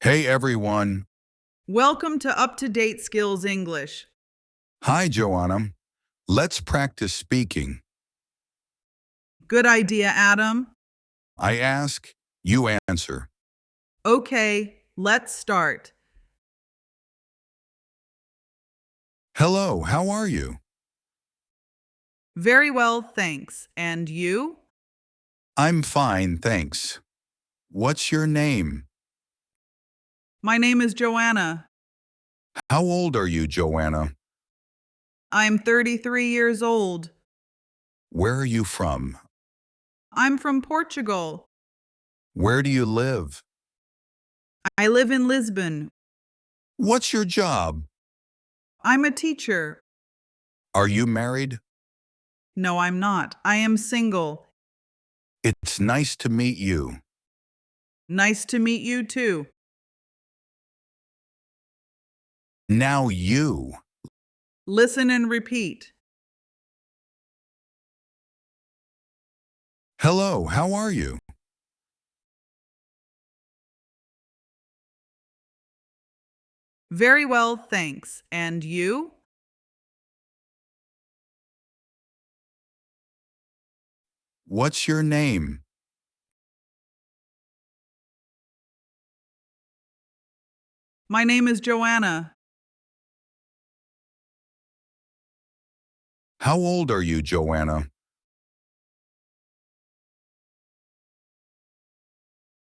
Hey everyone. Welcome to Up-to-Date Skills English. Hi Joanna. Let's practice speaking. Good idea, Adam. I ask, you answer. Okay, let's start. Hello, how are you? Very well, thanks. And you? I'm fine, thanks. What's your name? My name is Joanna. How old are you, Joanna? I'm 33 years old. Where are you from? I'm from Portugal. Where do you live? I live in Lisbon. What's your job? I'm a teacher. Are you married? No, I'm not. I am single. It's nice to meet you. Nice to meet you too. Now you. Listen and repeat. Hello, how are you? Very well, thanks. And you? What's your name? My name is Joanna. How old are you, Joanna?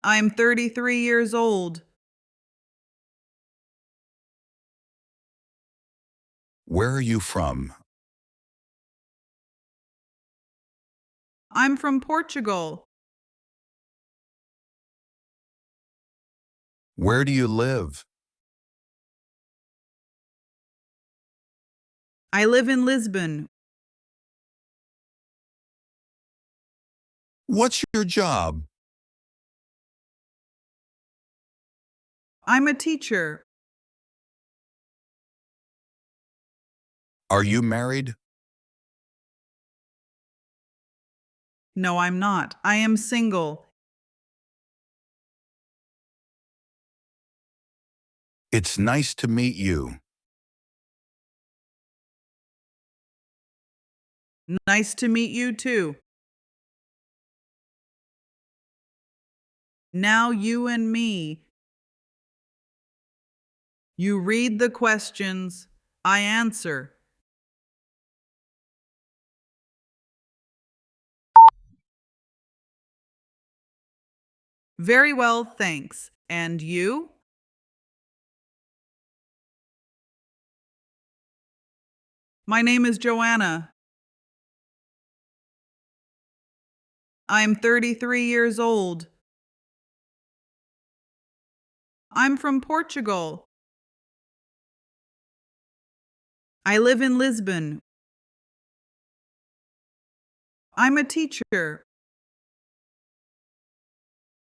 I'm 33 years old. Where are you from? I'm from Portugal. Where do you live? I live in Lisbon. What's your job? I'm a teacher. Are you married? No, I'm not. I am single. It's nice to meet you. Nice to meet you too. Now you and me. You read the questions. I answer. Very well, thanks. And you? My name is Joanna. I'm 33 years old. I'm from Portugal. I live in Lisbon. I'm a teacher.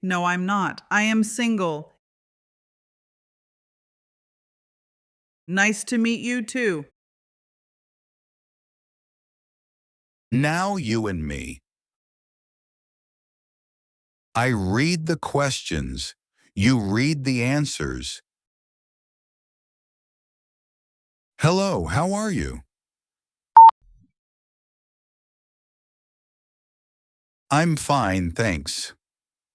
No, I'm not. I am single. Nice to meet you too. Now you and me. I read the questions. You read the answers. Hello, how are you? I'm fine, thanks.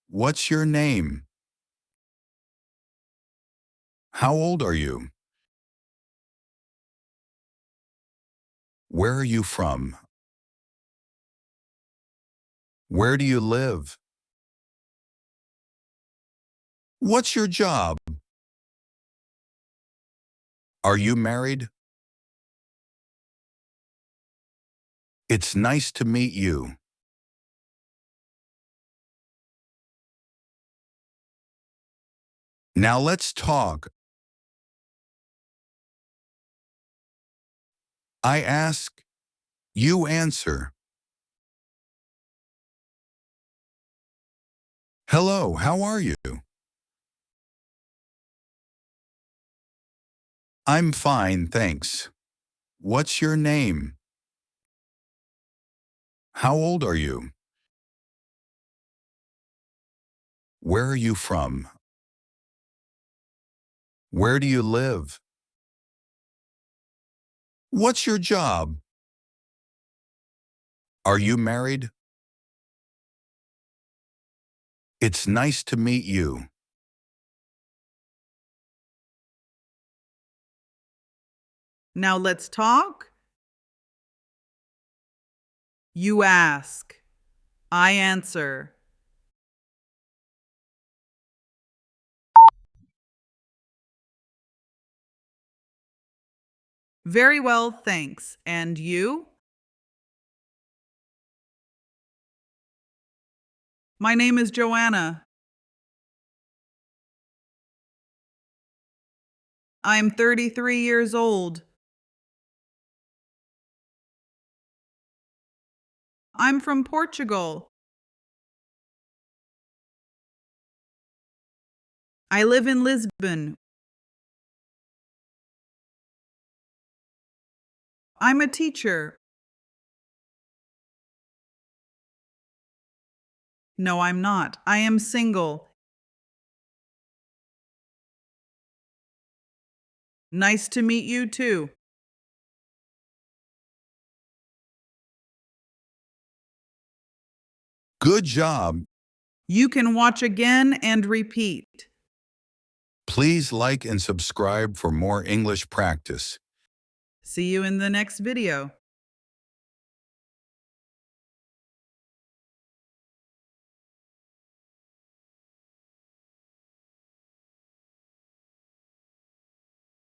What's your name? How old are you? Where are you from? Where do you live? What's your job? Are you married? It's nice to meet you. Now let's talk. I ask, you answer. Hello, how are you? I'm fine, thanks. What's your name? How old are you? Where are you from? Where do you live? What's your job? Are you married? It's nice to meet you. Now let's talk. You ask. I answer. Very well, thanks. And you? My name is Joanna. I'm 33 years old. I'm from Portugal. I live in Lisbon. I'm a teacher. No, I'm not. I am single. Nice to meet you too. Good job. You can watch again and repeat. Please like and subscribe for more English practice. See you in the next video.